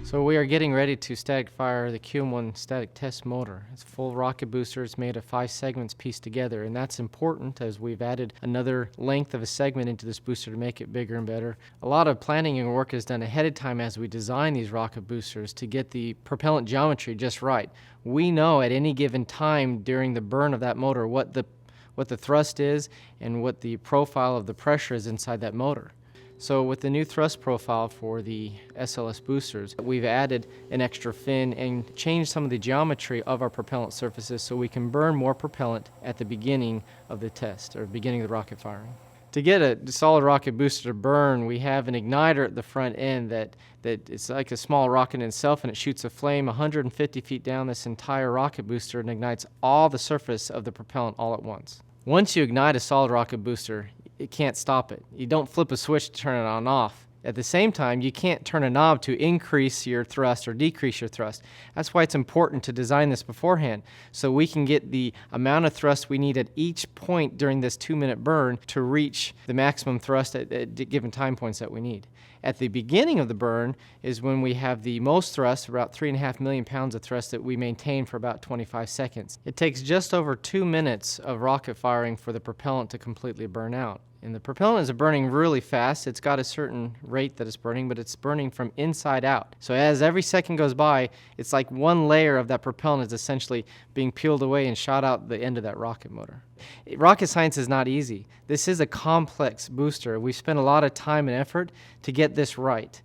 So we are getting ready to static fire the QM1 static test motor. It's a full rocket booster. It's made of 5 segments pieced together, and that's important as we've added another length of a segment into this booster to make it bigger and better. A lot of planning and work is done ahead of time as we design these rocket boosters to get the propellant geometry just right. We know at any given time during the burn of that motor what the thrust is and what the profile of the pressure is inside that motor. So with the new thrust profile for the SLS boosters, we've added an extra fin and changed some of the geometry of our propellant surfaces so we can burn more propellant at the beginning of the test, or beginning of the rocket firing. To get a solid rocket booster to burn, we have an igniter at the front end that it's like a small rocket in itself, and it shoots a flame 150 feet down this entire rocket booster and ignites all the surface of the propellant all at once. Once you ignite a solid rocket booster, it can't stop it. You don't flip a switch to turn it on and off. At the same time, you can't turn a knob to increase your thrust or decrease your thrust. That's why it's important to design this beforehand, so we can get the amount of thrust we need at each point during this 2-minute burn to reach the maximum thrust at given time points that we need. At the beginning of the burn is when we have the most thrust, about 3.5 million pounds of thrust that we maintain for about 25 seconds. It takes just over 2 minutes of rocket firing for the propellant to completely burn out. And the propellant is burning really fast. It's got a certain rate that it's burning, but it's burning from inside out. So as every second goes by, it's like one layer of that propellant is essentially being peeled away and shot out the end of that rocket motor. Rocket science is not easy. This is a complex booster. We've spent a lot of time and effort to get this right.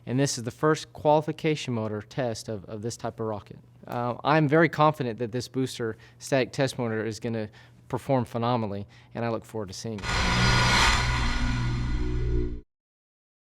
And this is the first qualification motor test of this type of rocket. I'm very confident that this booster static test motor is going to perform phenomenally, and I look forward to seeing it.